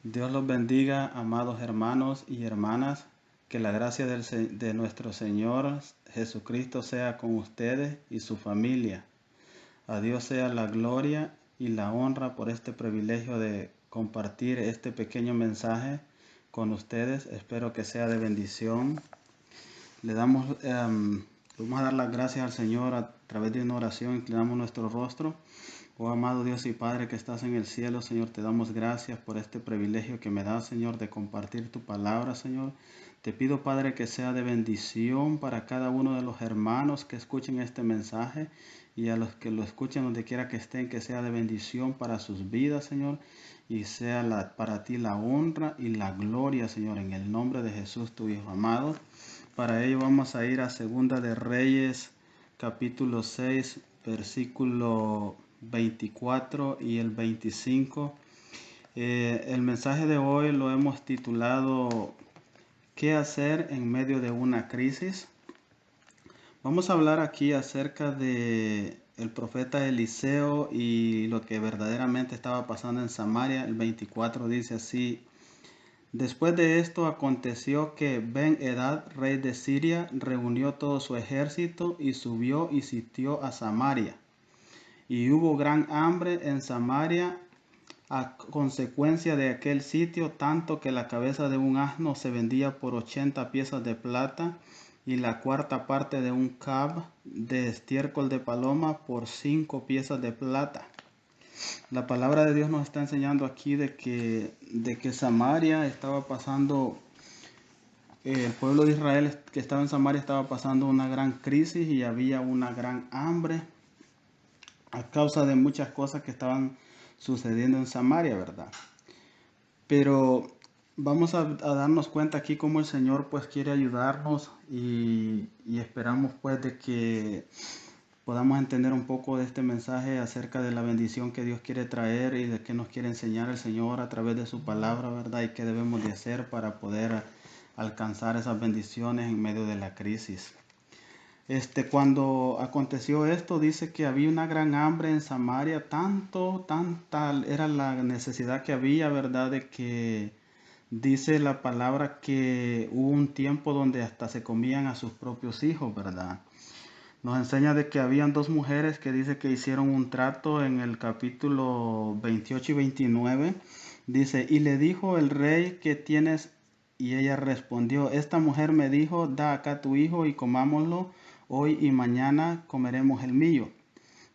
Dios los bendiga, amados hermanos y hermanas. Que la gracia de nuestro Señor Jesucristo sea con ustedes y su familia. A Dios sea la gloria y la honra por este privilegio de compartir este pequeño mensaje con ustedes. Espero que sea de bendición. Vamos a dar las gracias al Señor a través de una oración. Inclinamos nuestro rostro. Oh amado Dios y Padre que estás en el cielo, Señor, te damos gracias por este privilegio que me das, Señor, de compartir tu palabra, Señor. Te pido, Padre, que sea de bendición para cada uno de los hermanos que escuchen este mensaje y a los que lo escuchen donde quiera que estén, que sea de bendición para sus vidas, Señor, y sea para ti la honra y la gloria, Señor, en el nombre de Jesús, tu Hijo amado. Para ello vamos a ir a Segunda de Reyes, capítulo 6, versículo 24 y el 25. El mensaje de hoy lo hemos titulado ¿Qué hacer en medio de una crisis? Vamos a hablar aquí acerca de el profeta Eliseo y lo que verdaderamente estaba pasando en Samaria. El 24 dice así: Después de esto aconteció que Ben-Hadad, rey de Siria, reunió todo su ejército y subió y sitió a Samaria. Y hubo gran hambre en Samaria a consecuencia de aquel sitio, tanto que la cabeza de un asno se vendía por 80 piezas de plata y la cuarta parte de un cab de estiércol de paloma por 5 piezas de plata. La palabra de Dios nos está enseñando aquí de que Samaria estaba pasando, el pueblo de Israel que estaba en Samaria estaba pasando una gran crisis y había una gran hambre a causa de muchas cosas que estaban sucediendo en Samaria, ¿verdad? Pero vamos a darnos cuenta aquí cómo el Señor pues quiere ayudarnos y esperamos pues de que podamos entender un poco de este mensaje acerca de la bendición que Dios quiere traer y de qué nos quiere enseñar el Señor a través de su palabra, ¿verdad? Y qué debemos de hacer para poder alcanzar esas bendiciones en medio de la crisis. Cuando aconteció esto, dice que había una gran hambre en Samaria, tanta era la necesidad que había, ¿verdad? De que dice la palabra que hubo un tiempo donde hasta se comían a sus propios hijos, ¿verdad? Nos enseña de que habían dos mujeres que dice que hicieron un trato en el capítulo 28 y 29. Dice, y le dijo el rey, ¿qué tienes? Y ella respondió, esta mujer me dijo, da acá tu hijo y comámoslo, hoy y mañana comeremos el mío.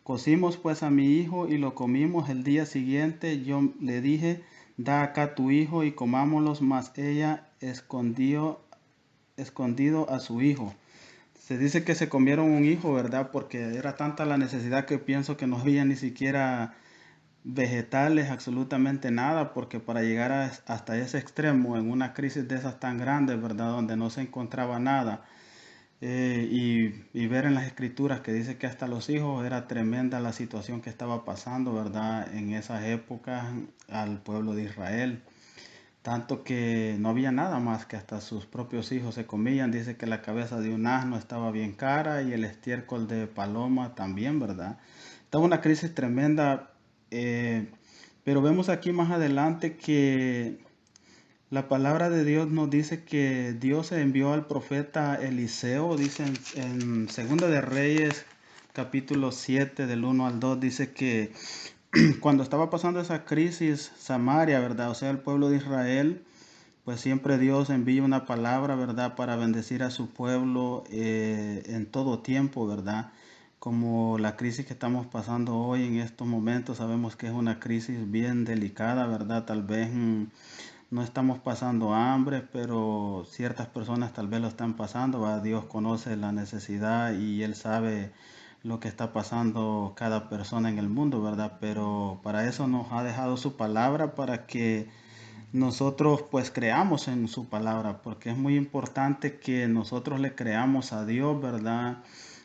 Cocimos pues a mi hijo y lo comimos. El día siguiente yo le dije, da acá tu hijo y comámoslo, mas ella escondido a su hijo. Se dice que se comieron un hijo, ¿verdad? Porque era tanta la necesidad que pienso que no había ni siquiera vegetales, absolutamente nada, porque para llegar hasta ese extremo, en una crisis de esas tan grandes, ¿verdad? Donde no se encontraba nada, y ver en las escrituras que dice que hasta los hijos era tremenda la situación que estaba pasando, ¿verdad? En esas épocas al pueblo de Israel. Tanto que no había nada más que hasta sus propios hijos se comían. Dice que la cabeza de un asno estaba bien cara y el estiércol de paloma también, ¿verdad? Estaba una crisis tremenda, pero vemos aquí más adelante que la palabra de Dios nos dice que Dios envió al profeta Eliseo, dice en Segunda de Reyes, capítulo 7, del 1 al 2, dice que cuando estaba pasando esa crisis Samaria, ¿verdad? O sea, el pueblo de Israel, pues siempre Dios envía una palabra, ¿verdad? Para bendecir a su pueblo en todo tiempo, ¿verdad? Como la crisis que estamos pasando hoy en estos momentos, sabemos que es una crisis bien delicada, ¿verdad? Tal vez no estamos pasando hambre, pero ciertas personas tal vez lo están pasando, ¿verdad? Dios conoce la necesidad y Él sabe lo que está pasando cada persona en el mundo, ¿verdad? Pero para eso nos ha dejado su palabra, para que nosotros pues creamos en su palabra, porque es muy importante que nosotros le creamos a Dios, ¿verdad?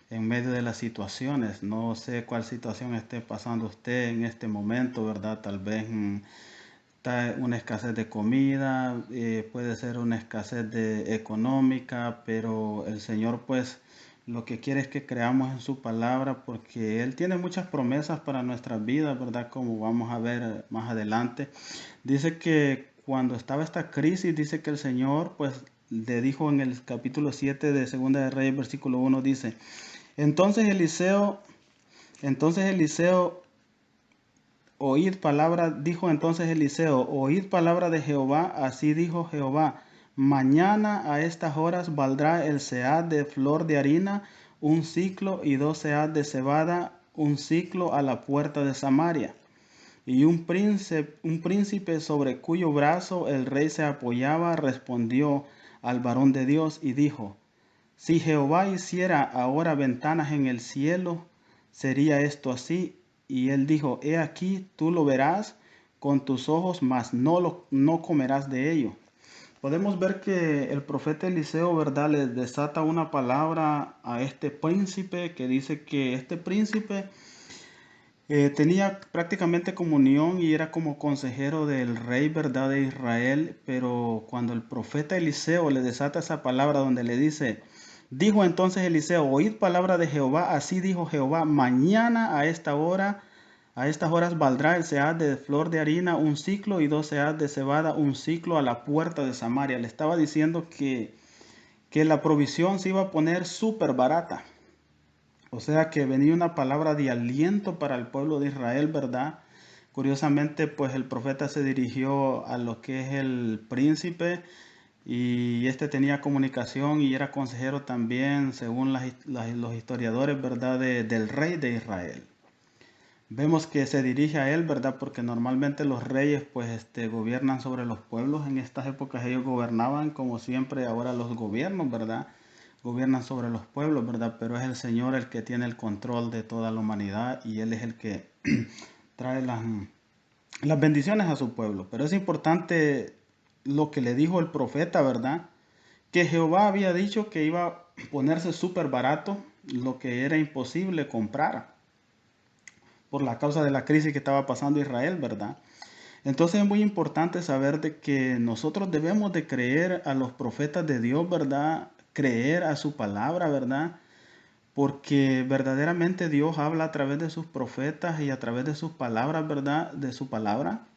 En medio de las situaciones. No sé cuál situación esté pasando usted en este momento, ¿verdad? Tal vez está una escasez de comida, puede ser una escasez de económica, pero el Señor pues lo que quiere es que creamos en su palabra, porque Él tiene muchas promesas para nuestras vidas, ¿verdad? Como vamos a ver más adelante. Dice que cuando estaba esta crisis, dice que el Señor pues le dijo en el capítulo 7 de Segunda de Reyes, versículo 1, dice, entonces Eliseo, entonces Eliseo, oíd palabra de Jehová, así dijo Jehová, mañana a estas horas valdrá el seah de flor de harina, un siclo, y 2 seah de cebada, un siclo, a la puerta de Samaria. Y un príncipe sobre cuyo brazo el rey se apoyaba, respondió al varón de Dios y dijo, si Jehová hiciera ahora ventanas en el cielo, sería esto así. Y él dijo, he aquí, tú lo verás con tus ojos, mas no comerás de ello. Podemos ver que el profeta Eliseo, ¿verdad?, le desata una palabra a este príncipe que dice que este príncipe tenía prácticamente comunión y era como consejero del rey, ¿verdad?, de Israel, pero cuando el profeta Eliseo le desata esa palabra donde le dice, dijo entonces Eliseo, oíd palabra de Jehová, así dijo Jehová, mañana a estas horas valdrá el seah de flor de harina un siclo y 2 seah de cebada un siclo, a la puerta de Samaria. Le estaba diciendo que la provisión se iba a poner súper barata. O sea que venía una palabra de aliento para el pueblo de Israel, ¿verdad? Curiosamente, pues el profeta se dirigió a lo que es el príncipe y este tenía comunicación y era consejero también, según los historiadores, ¿verdad?, del rey de Israel. Vemos que se dirige a él, ¿verdad? Porque normalmente los reyes, pues, gobiernan sobre los pueblos. En estas épocas ellos gobernaban, como siempre, ahora los gobiernos, ¿verdad?, gobiernan sobre los pueblos, ¿verdad? Pero es el Señor el que tiene el control de toda la humanidad y Él es el que trae las bendiciones a su pueblo. Pero es importante lo que le dijo el profeta, ¿verdad? Que Jehová había dicho que iba a ponerse súper barato, lo que era imposible comprar por la causa de la crisis que estaba pasando Israel, ¿verdad? Entonces es muy importante saber de que nosotros debemos de creer a los profetas de Dios, ¿verdad? Creer a su palabra, ¿verdad? Porque verdaderamente Dios habla a través de sus profetas y a través de sus palabras, ¿verdad? De su palabra.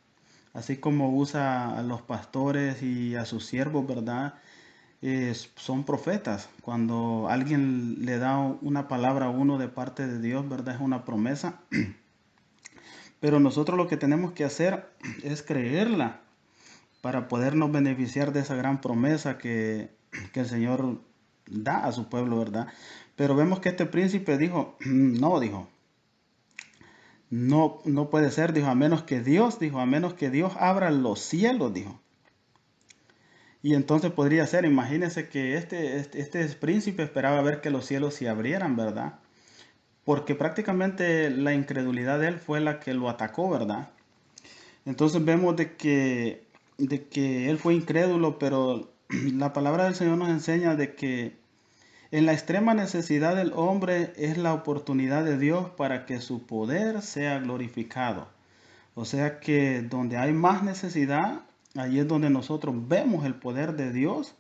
Así como usa a los pastores y a sus siervos, ¿verdad? Son profetas. Cuando alguien le da una palabra a uno de parte de Dios, ¿verdad? Es una promesa. Pero nosotros lo que tenemos que hacer es creerla para podernos beneficiar de esa gran promesa que el Señor da a su pueblo, ¿verdad? Pero vemos que este príncipe dijo, no puede ser, dijo, a menos que Dios abra los cielos, dijo. Y entonces podría ser, imagínense que este príncipe esperaba ver que los cielos se abrieran, ¿verdad? Porque prácticamente la incredulidad de él fue la que lo atacó, ¿verdad? Entonces vemos de que él fue incrédulo, pero la palabra del Señor nos enseña de que en la extrema necesidad del hombre es la oportunidad de Dios para que su poder sea glorificado. O sea que donde hay más necesidad, allí es donde nosotros vemos el poder de Dios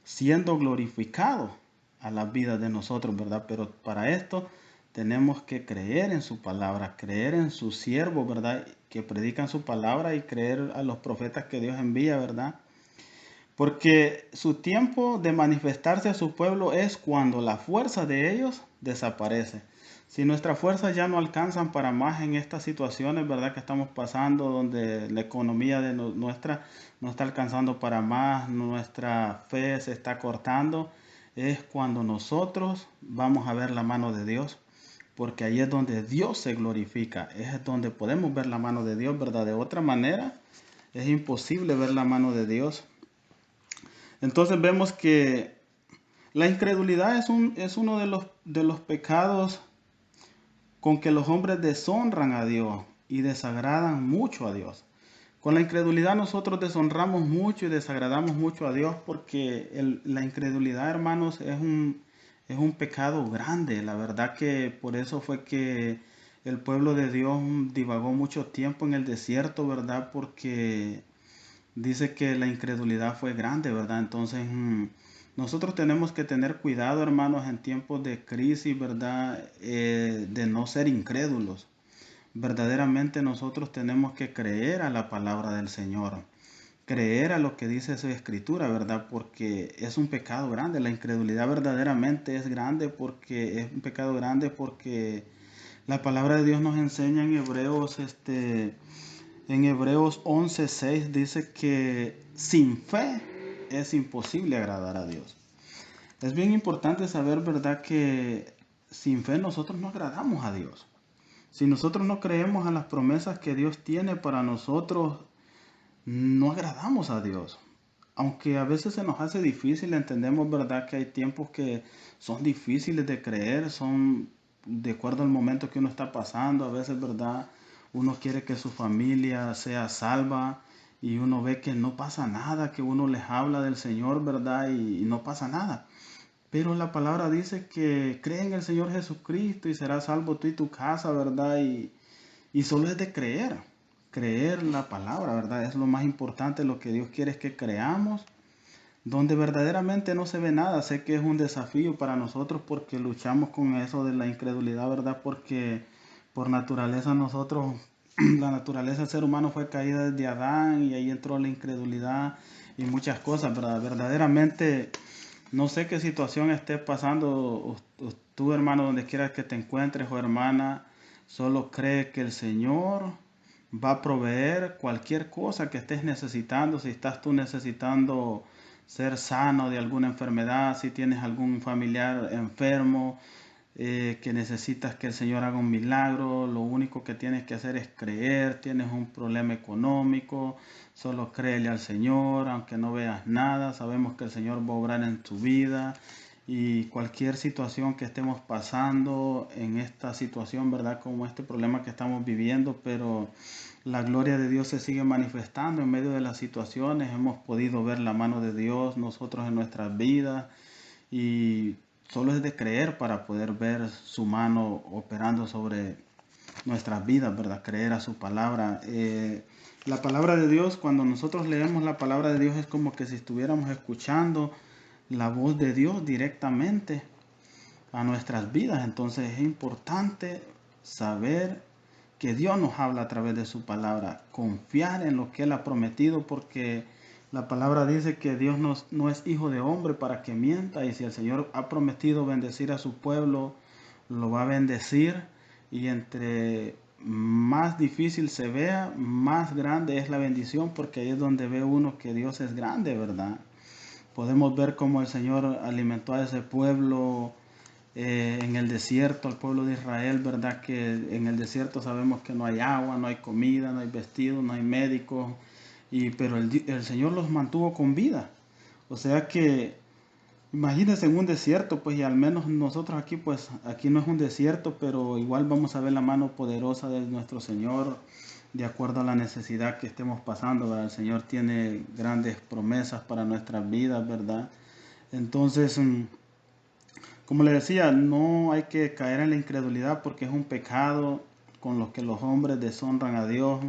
siendo glorificado a la vida de nosotros, ¿verdad? Pero para esto tenemos que creer en su palabra, creer en sus siervos, ¿verdad?, que predican su palabra, y creer a los profetas que Dios envía, ¿verdad? Porque su tiempo de manifestarse a su pueblo es cuando la fuerza de ellos desaparece. Si nuestras fuerzas ya no alcanzan para más en estas situaciones, ¿verdad?, que estamos pasando, donde la economía de nuestra no está alcanzando para más, nuestra fe se está cortando, es cuando nosotros vamos a ver la mano de Dios. Porque ahí es donde Dios se glorifica, es donde podemos ver la mano de Dios, ¿verdad? De otra manera es imposible ver la mano de Dios. Entonces vemos que la incredulidad es uno de los pecados con que los hombres deshonran a Dios y desagradan mucho a Dios. Con la incredulidad nosotros deshonramos mucho y desagradamos mucho a Dios, porque la incredulidad, hermanos, es un pecado grande. La verdad que por eso fue que el pueblo de Dios divagó mucho tiempo en el desierto, ¿verdad? Porque dice que la incredulidad fue grande, ¿verdad? Entonces, nosotros tenemos que tener cuidado, hermanos, en tiempos de crisis, ¿verdad? De no ser incrédulos. Verdaderamente nosotros tenemos que creer a la palabra del Señor. creer a lo que dice su escritura, ¿verdad? Porque es un pecado grande. La incredulidad verdaderamente es grande porque es un pecado grande porque la palabra de Dios nos enseña en Hebreos 11:6 dice que sin fe es imposible agradar a Dios. Es bien importante saber, ¿verdad?, que sin fe nosotros no agradamos a Dios. Si nosotros no creemos a las promesas que Dios tiene para nosotros, no agradamos a Dios. Aunque a veces se nos hace difícil, entendemos, ¿verdad?, que hay tiempos que son difíciles de creer, son de acuerdo al momento que uno está pasando. A veces, ¿verdad?, uno quiere que su familia sea salva y uno ve que no pasa nada, que uno les habla del Señor, ¿verdad?, y no pasa nada. Pero la palabra dice que cree en el Señor Jesucristo y serás salvo tú y tu casa, ¿verdad? Y solo es de creer, creer la palabra, ¿verdad? Es lo más importante, lo que Dios quiere es que creamos, donde verdaderamente no se ve nada. Sé que es un desafío para nosotros porque luchamos con eso de la incredulidad, ¿verdad? Porque por naturaleza nosotros, la naturaleza del ser humano fue caída desde Adán y ahí entró la incredulidad y muchas cosas, ¿verdad? Verdaderamente no sé qué situación estés pasando tú, hermano, donde quieras que te encuentres o hermana, solo cree que el Señor va a proveer cualquier cosa que estés necesitando. Si estás tú necesitando ser sano de alguna enfermedad, si tienes algún familiar enfermo, que necesitas que el Señor haga un milagro, lo único que tienes que hacer es creer. Tienes un problema económico, solo créele al Señor, aunque no veas nada, sabemos que el Señor va a obrar en tu vida. Y cualquier situación que estemos pasando en esta situación, ¿verdad? Como este problema que estamos viviendo, pero la gloria de Dios se sigue manifestando en medio de las situaciones. Hemos podido ver la mano de Dios nosotros en nuestras vidas y solo es de creer para poder ver su mano operando sobre nuestras vidas, ¿verdad? Creer a su palabra. La palabra de Dios, cuando nosotros leemos la palabra de Dios, es como que si estuviéramos escuchando la voz de Dios directamente a nuestras vidas. Entonces es importante saber que Dios nos habla a través de su palabra, confiar en lo que Él ha prometido, porque la palabra dice que Dios no es hijo de hombre para que mienta, y si el Señor ha prometido bendecir a su pueblo, lo va a bendecir, y entre más difícil se vea, más grande es la bendición, porque ahí es donde ve uno que Dios es grande, ¿verdad? Podemos ver cómo el Señor alimentó a ese pueblo en el desierto, al pueblo de Israel, ¿verdad? Que en el desierto sabemos que no hay agua, no hay comida, no hay vestido, no hay médicos, pero el Señor los mantuvo con vida. O sea que imagínense en un desierto, pues, y al menos nosotros aquí, pues aquí no es un desierto, pero igual vamos a ver la mano poderosa de nuestro Señor de acuerdo a la necesidad que estemos pasando, ¿verdad? El Señor tiene grandes promesas para nuestras vidas, ¿verdad? Entonces, como le decía, no hay que caer en la incredulidad porque es un pecado con los que los hombres deshonran a Dios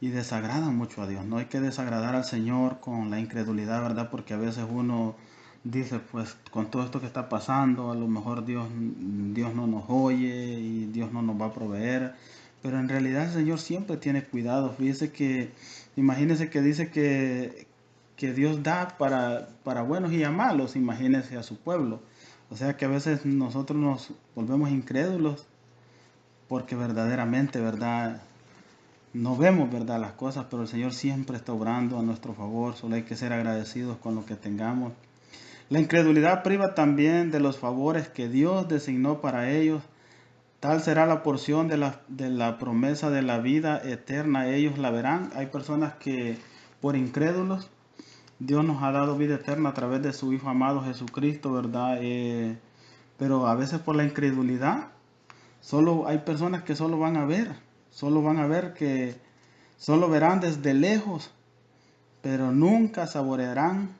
y desagradan mucho a Dios. No hay que desagradar al Señor con la incredulidad, ¿verdad? Porque a veces uno dice, pues con todo esto que está pasando, a lo mejor Dios no nos oye y Dios no nos va a proveer. Pero en realidad el Señor siempre tiene cuidado. Fíjese que, imagínese que dice que Dios da para buenos y a malos, imagínese a su pueblo. O sea que a veces nosotros nos volvemos incrédulos porque verdaderamente, ¿verdad? No vemos, ¿verdad?, las cosas, pero el Señor siempre está obrando a nuestro favor. Solo hay que ser agradecidos con lo que tengamos. La incredulidad priva también de los favores que Dios designó para ellos. Tal será la porción de la promesa de la vida eterna. Ellos la verán. Hay personas que por incrédulos, Dios nos ha dado vida eterna a través de su Hijo amado Jesucristo, ¿verdad? Pero a veces por la incredulidad, solo hay personas que solo van a ver que solo verán desde lejos, pero nunca saborearán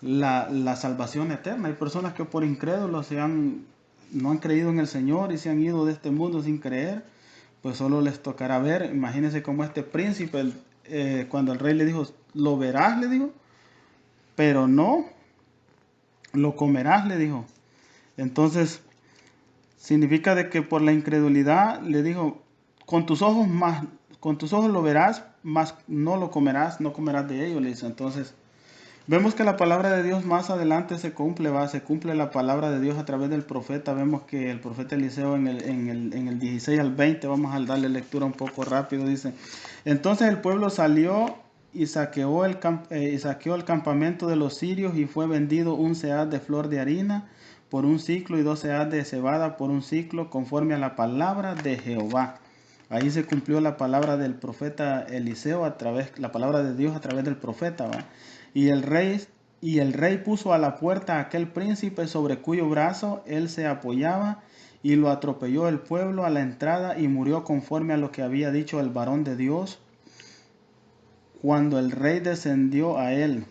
la salvación eterna. Hay personas que por incrédulos no han creído en el Señor y se han ido de este mundo sin creer, pues solo les tocará ver. Imagínense como este príncipe, cuando el rey le dijo, lo verás, le dijo, pero no lo comerás, le dijo. Entonces, significa de que por la incredulidad le dijo, con tus ojos lo verás, mas no lo comerás, no comerás de ello, le dice. Entonces, vemos que la palabra de Dios más adelante se cumple, se cumple la palabra de Dios a través del profeta. Vemos que el profeta Eliseo en el 16 al 20, vamos a darle lectura un poco rápido, dice: entonces el pueblo salió y saqueó el campamento de los sirios, y fue vendido un seah de flor de harina por un ciclo y 2 seahs de cebada por un ciclo, conforme a la palabra de Jehová. Ahí se cumplió la palabra del profeta Eliseo la palabra de Dios a través del profeta, ¿va? Y el rey puso a la puerta a aquel príncipe sobre cuyo brazo él se apoyaba, y lo atropelló el pueblo a la entrada, y murió conforme a lo que había dicho el varón de Dios cuando el rey descendió a él.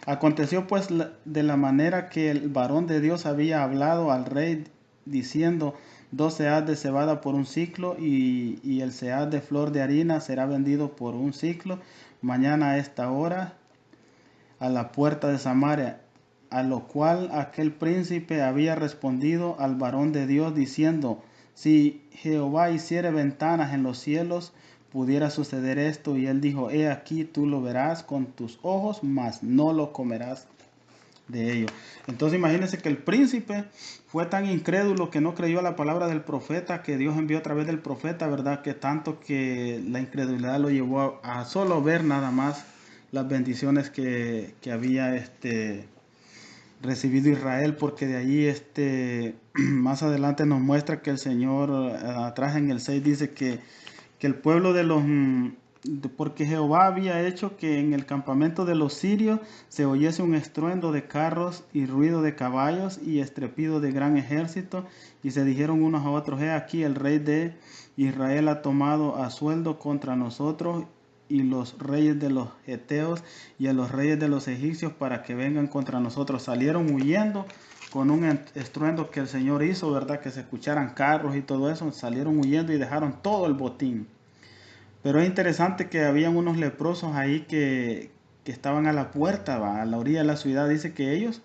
Aconteció pues de la manera que el varón de Dios había hablado al rey, diciendo: 2 seahs de cebada por un ciclo, y el seah de flor de harina será vendido por un ciclo, mañana a esta hora, a la puerta de Samaria. A lo cual aquel príncipe había respondido al varón de Dios, diciendo: si Jehová hiciere ventanas en los cielos, pudiera suceder esto. Y él dijo: he aquí, tú lo verás con tus ojos, mas no lo comerás de ello. Entonces imagínense que el príncipe fue tan incrédulo que no creyó a la palabra del profeta que Dios envió a través del profeta, ¿verdad? Que tanto que la incredulidad lo llevó a solo ver nada más las bendiciones que había recibido Israel, porque de allí más adelante nos muestra que el Señor, atrás en el 6, dice que el pueblo porque Jehová había hecho que en el campamento de los sirios se oyese un estruendo de carros y ruido de caballos y estrepido de gran ejército, y se dijeron unos a otros: he aquí, el rey de Israel ha tomado a sueldo contra nosotros y los reyes de los heteos y a los reyes de los egipcios para que vengan contra nosotros. Salieron huyendo con un estruendo que el Señor hizo, ¿verdad? Que se escucharan carros y todo eso. Salieron huyendo y dejaron todo el botín. Pero es interesante que habían unos leprosos ahí que estaban a la puerta, ¿va? A la orilla de la ciudad. Dice que ellos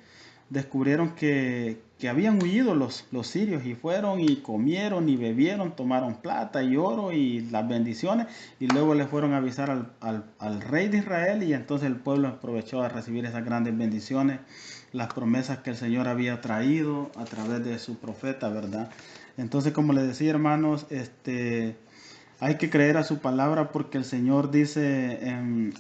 descubrieron que habían huido los sirios, y fueron y comieron y bebieron, tomaron plata y oro y las bendiciones, y luego le fueron a avisar al rey de Israel, y entonces el pueblo aprovechó a recibir esas grandes bendiciones, las promesas que el Señor había traído a través de su profeta, ¿verdad? Entonces, como les decía, hermanos, hay que creer a su palabra, porque el Señor dice en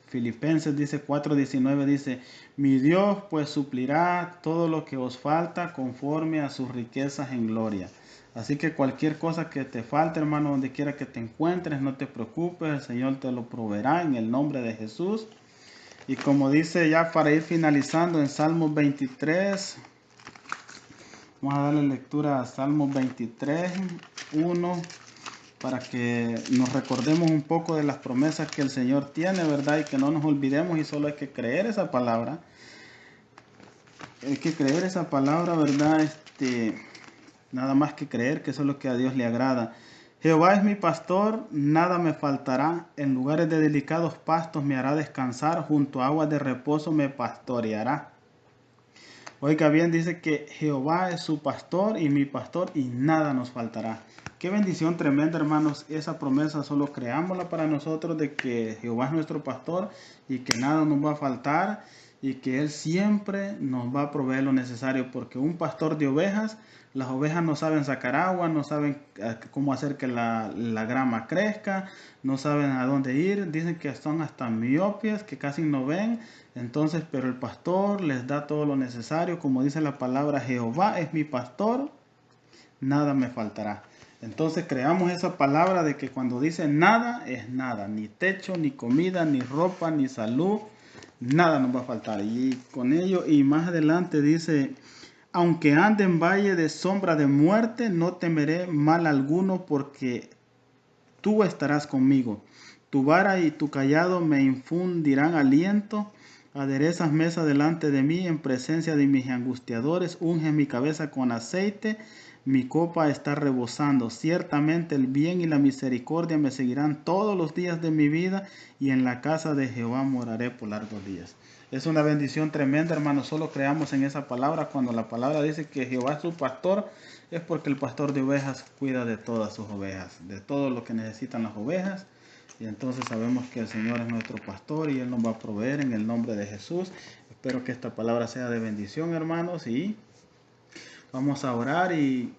Filipenses dice 4:19, dice: mi Dios pues suplirá todo lo que os falta conforme a sus riquezas en gloria. Así que cualquier cosa que te falte, hermano, donde quiera que te encuentres, no te preocupes, el Señor te lo proveerá en el nombre de Jesús. Y como dice, ya para ir finalizando, en Salmos 23, vamos a darle lectura a Salmos 23, 1, para que nos recordemos un poco de las promesas que el Señor tiene, ¿verdad? Y que no nos olvidemos, y solo hay que creer esa palabra. Hay que creer esa palabra, ¿verdad? Nada más que creer, que eso es lo que a Dios le agrada. Jehová es mi pastor, nada me faltará. En lugares de delicados pastos me hará descansar, junto a aguas de reposo me pastoreará. Oiga bien, dice que Jehová es su pastor y mi pastor, y nada nos faltará. Qué bendición tremenda, hermanos. Esa promesa solo creámosla para nosotros, de que Jehová es nuestro pastor y que nada nos va a faltar, y que Él siempre nos va a proveer lo necesario, porque un pastor de ovejas, las ovejas no saben sacar agua, no saben cómo hacer que la grama crezca, no saben a dónde ir, dicen que son hasta miopias, que casi no ven. Entonces, pero el pastor les da todo lo necesario, como dice la palabra: Jehová es mi pastor, nada me faltará. Entonces creamos esa palabra de que cuando dice nada, es nada, ni techo, ni comida, ni ropa, ni salud, nada nos va a faltar. Y con ello, y más adelante dice: aunque ande en valle de sombra de muerte, no temeré mal alguno, porque tú estarás conmigo. Tu vara y tu cayado me infundirán aliento. Aderezas mesa delante de mí en presencia de mis angustiadores. Unges mi cabeza con aceite. Mi copa está rebosando. Ciertamente el bien y la misericordia me seguirán todos los días de mi vida, y en la casa de Jehová moraré por largos días. Es una bendición tremenda, hermanos. Solo creamos en esa palabra. Cuando la palabra dice que Jehová es su pastor, es porque el pastor de ovejas cuida de todas sus ovejas, de todo lo que necesitan las ovejas. Y entonces sabemos que el Señor es nuestro pastor y Él nos va a proveer en el nombre de Jesús. Espero que esta palabra sea de bendición, hermanos, y vamos a orar y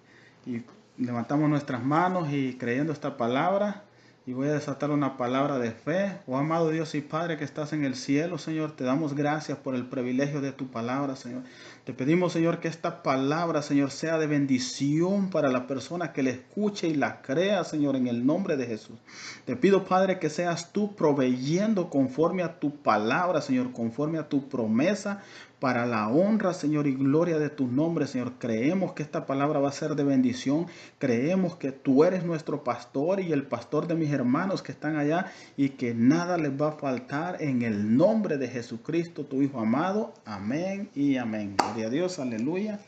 levantamos nuestras manos y creyendo esta palabra. Y voy a desatar una palabra de fe. Oh amado Dios y Padre que estás en el cielo, Señor, te damos gracias por el privilegio de tu palabra, Señor. Te pedimos, Señor, que esta palabra, Señor, sea de bendición para la persona que la escuche y la crea, Señor, en el nombre de Jesús. Te pido, Padre, que seas tú proveyendo conforme a tu palabra, Señor, conforme a tu promesa, para la honra, Señor, y gloria de tu nombre, Señor. Creemos que esta palabra va a ser de bendición. Creemos que tú eres nuestro pastor y el pastor de mis hermanos que están allá, y que nada les va a faltar en el nombre de Jesucristo, tu Hijo amado. Amén y amén. Gloria a Dios, aleluya.